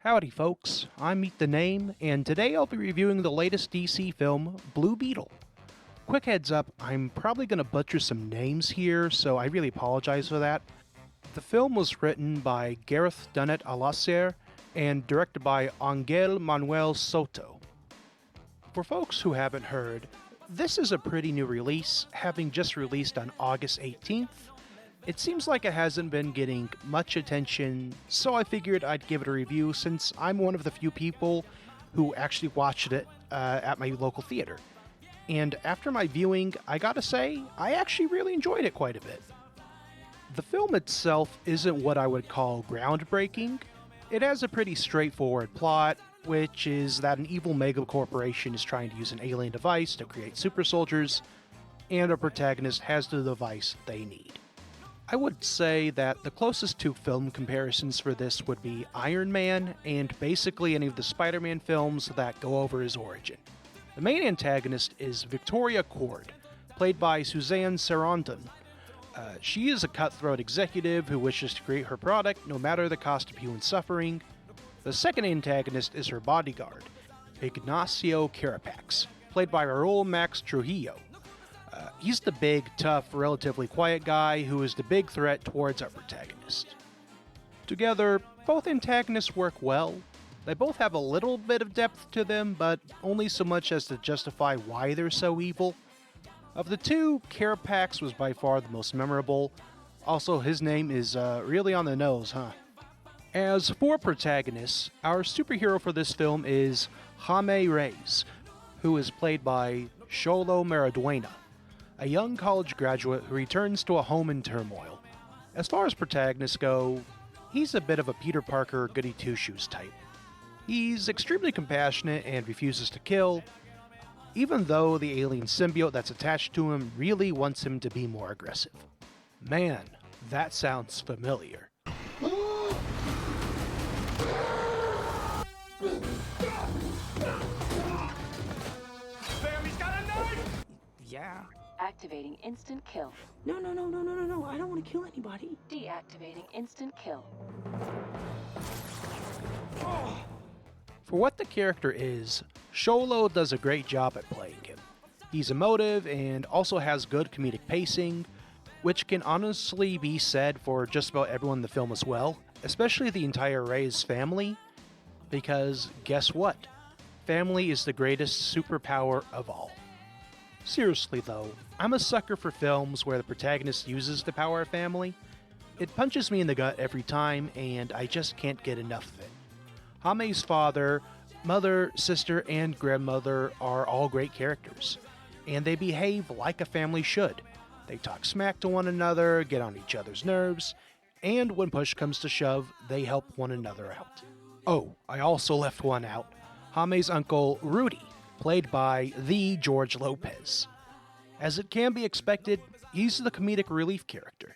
Howdy folks, I'm Meet the Name, and today I'll be reviewing the latest DC film, Blue Beetle. Quick heads up, I'm probably going to butcher some names here, so I really apologize for that. The film was written by Gareth Dunnett Alacer and directed by Angel Manuel Soto. For folks who haven't heard, this is a pretty new release, having just released on August 18th. It seems like it hasn't been getting much attention, so I figured I'd give it a review since I'm one of the few people who actually watched it at my local theater. And after my viewing, I gotta say, I actually really enjoyed it quite a bit. The film itself isn't what I would call groundbreaking. It has a pretty straightforward plot, which is that an evil megacorporation is trying to use an alien device to create super soldiers, and a protagonist has the device they need. I would say that the closest two film comparisons for this would be Iron Man and basically any of the Spider-Man films that go over his origin. The main antagonist is Victoria Cord, played by Suzanne Sarandon. She is a cutthroat executive who wishes to create her product no matter the cost of human suffering. The second antagonist is her bodyguard, Ignacio Carapax, played by Raul Max Trujillo. He's the big, tough, relatively quiet guy who is the big threat towards our protagonist. Together, both antagonists work well. They both have a little bit of depth to them, but only so much as to justify why they're so evil. Of the two, Carapax was by far the most memorable. Also, his name is really on the nose, huh? As for protagonists, our superhero for this film is Jaime Reyes, who is played by Xolo Maridueña, a young college graduate who returns to a home in turmoil. As far as protagonists go, he's a bit of a Peter Parker goody two-shoes type. He's extremely compassionate and refuses to kill, even though the alien symbiote that's attached to him really wants him to be more aggressive. Man, that sounds familiar. Sammy's got a knife! Yeah. Activating instant kill. No. I don't want to kill anybody. Deactivating instant kill. For what the character is, Xolo does a great job at playing him. He's emotive and also has good comedic pacing, which can honestly be said for just about everyone in the film as well, especially the entire Reyes family, because guess what? Family is the greatest superpower of all. Seriously though, I'm a sucker for films where the protagonist uses the power of family. It punches me in the gut every time, and I just can't get enough of it. Jaime's father, mother, sister, and grandmother are all great characters, and they behave like a family should. They talk smack to one another, get on each other's nerves, and when push comes to shove, they help one another out. Oh, I also left one out. Jaime's uncle, Rudy, played by the George Lopez. As it can be expected, he's the comedic relief character.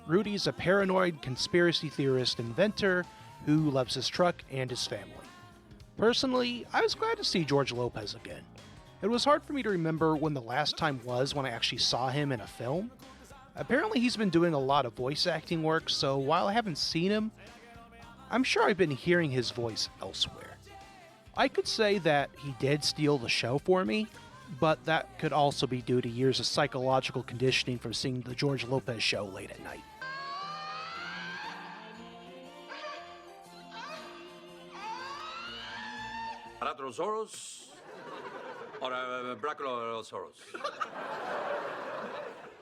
Rudy's a paranoid conspiracy theorist inventor who loves his truck and his family. Personally, I was glad to see George Lopez again. It was hard for me to remember when the last time was when I actually saw him in a film. Apparently he's been doing a lot of voice acting work, so while I haven't seen him, I'm sure I've been hearing his voice elsewhere. I could say that he did steal the show for me, but that could also be due to years of psychological conditioning from seeing the George Lopez show late at night. Arachnosaurus or a Brachiosaurus?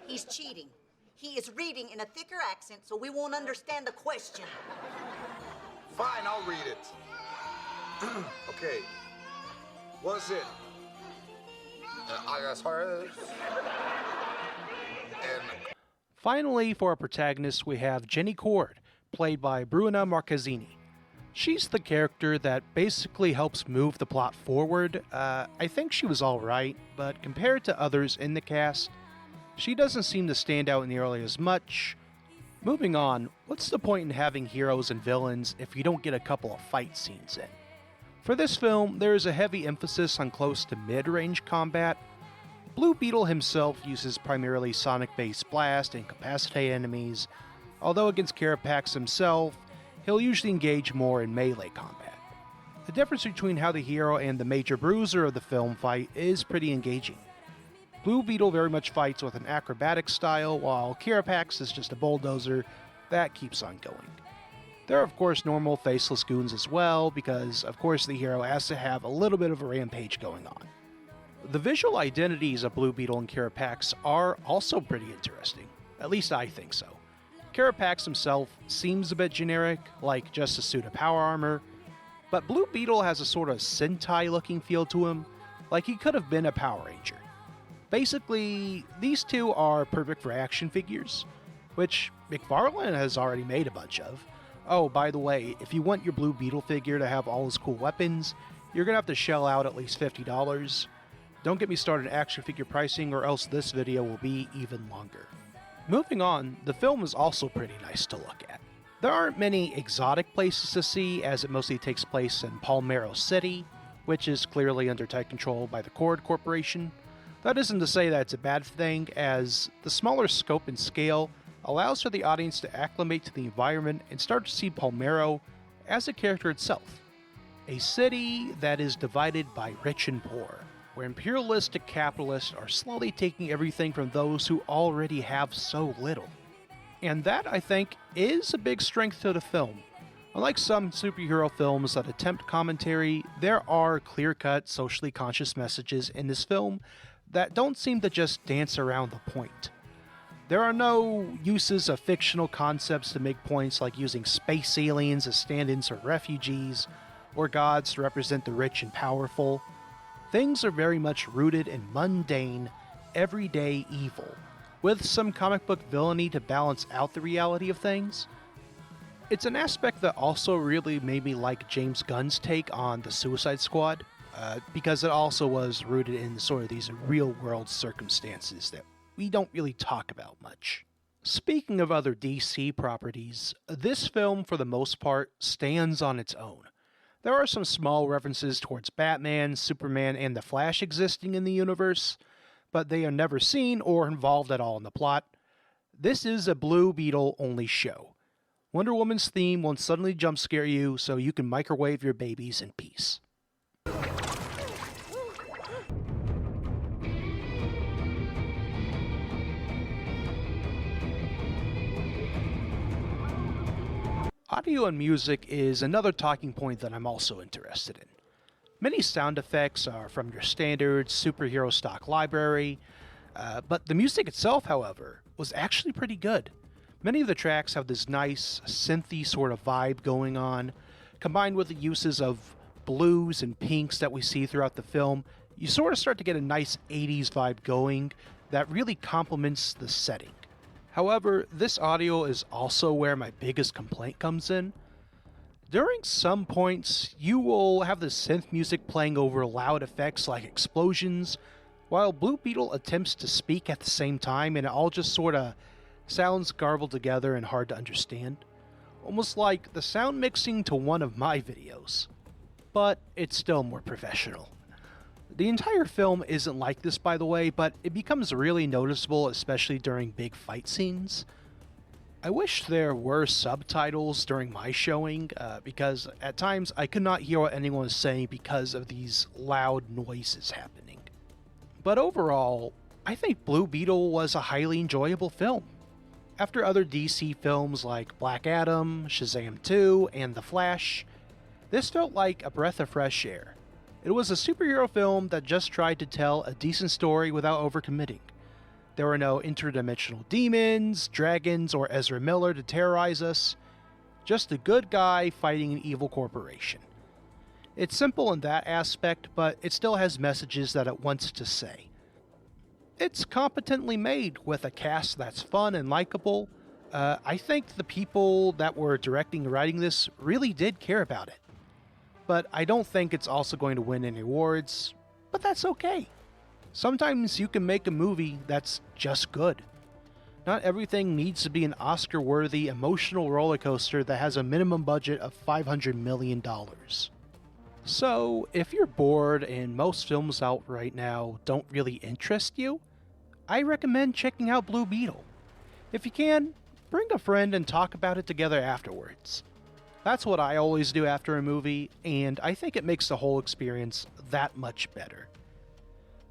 He's cheating. He is reading in a thicker accent so we won't understand the question. Fine, I'll read it. Okay. What's it? Allosaurus? And Finally, for our protagonist, we have Jenny Cord, played by Bruna Marquezine. She's the character that basically helps move the plot forward. I think she was alright, but compared to others in the cast, she doesn't seem to stand out nearly as much. Moving on, what's the point in having heroes and villains if you don't get a couple of fight scenes in? For this film, there is a heavy emphasis on close to mid-range combat. Blue Beetle himself uses primarily sonic-based blast and incapacitate enemies, although against Carapax himself, he'll usually engage more in melee combat. The difference between how the hero and the major bruiser of the film fight is pretty engaging. Blue Beetle very much fights with an acrobatic style, while Carapax is just a bulldozer that keeps on going. There are of course normal faceless goons as well, because of course the hero has to have a little bit of a rampage going on. The visual identities of Blue Beetle and Carapax are also pretty interesting. At least I think so. Carapax himself seems a bit generic, like just a suit of power armor, but Blue Beetle has a sort of Sentai looking feel to him, like he could have been a Power Ranger. Basically, these two are perfect for action figures, which McFarlane has already made a bunch of. Oh, by the way, if you want your Blue Beetle figure to have all his cool weapons, you're gonna have to shell out at least $50. Don't get me started on action figure pricing, or else this video will be even longer. Moving on, the film is also pretty nice to look at. There aren't many exotic places to see, as it mostly takes place in Palmero City, which is clearly under tight control by the Cord Corporation. That isn't to say that it's a bad thing, as the smaller scope and scale allows for the audience to acclimate to the environment and start to see Palmero as a character itself. A city that is divided by rich and poor, where imperialistic capitalists are slowly taking everything from those who already have so little. And that, I think, is a big strength to the film. Unlike some superhero films that attempt commentary, there are clear-cut, socially conscious messages in this film that don't seem to just dance around the point. There are no uses of fictional concepts to make points, like using space aliens as stand-ins for refugees, or gods to represent the rich and powerful. Things are very much rooted in mundane, everyday evil, with some comic book villainy to balance out the reality of things. It's an aspect that also really made me like James Gunn's take on the Suicide Squad, because it also was rooted in sort of these real-world circumstances that we don't really talk about much. Speaking of other DC properties, this film, for the most part, stands on its own. There are some small references towards Batman, Superman, and the Flash existing in the universe, but they are never seen or involved at all in the plot. This is a Blue Beetle-only show. Wonder Woman's theme won't suddenly jump scare you, so you can microwave your babies in peace. Audio and music is another talking point that I'm also interested in. Many sound effects are from your standard superhero stock library, but the music itself, however, was actually pretty good. Many of the tracks have this nice, synthy sort of vibe going on, combined with the uses of blues and pinks that we see throughout the film. You sort of start to get a nice 80s vibe going that really complements the setting. However, this audio is also where my biggest complaint comes in. During some points, you will have the synth music playing over loud effects like explosions, while Blue Beetle attempts to speak at the same time, and it all just sort of sounds garbled together and hard to understand. Almost like the sound mixing to one of my videos. But it's still more professional. The entire film isn't like this, by the way, but it becomes really noticeable, especially during big fight scenes. I wish there were subtitles during my showing, because at times I could not hear what anyone was saying because of these loud noises happening. But overall, I think Blue Beetle was a highly enjoyable film. After other DC films like Black Adam, Shazam 2, and The Flash, this felt like a breath of fresh air. It was a superhero film that just tried to tell a decent story without overcommitting. There were no interdimensional demons, dragons, or Ezra Miller to terrorize us. Just a good guy fighting an evil corporation. It's simple in that aspect, but it still has messages that it wants to say. It's competently made, with a cast that's fun and likable. I think the people that were directing and writing this really did care about it. But I don't think it's also going to win any awards, but that's okay. Sometimes you can make a movie that's just good. Not everything needs to be an Oscar-worthy emotional roller coaster that has a minimum budget of $500 million. So, if you're bored and most films out right now don't really interest you, I recommend checking out Blue Beetle. If you can, bring a friend and talk about it together afterwards. That's what I always do after a movie, and I think it makes the whole experience that much better.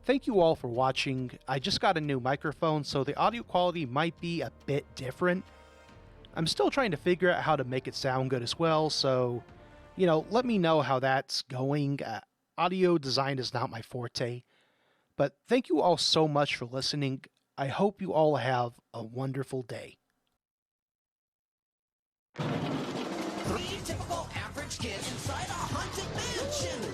Thank you all for watching. I just got a new microphone, so the audio quality might be a bit different. I'm still trying to figure out how to make it sound good as well, so, let me know how that's going. Audio design is not my forte. But thank you all so much for listening. I hope you all have a wonderful day. Three typical average kids inside a haunted mansion.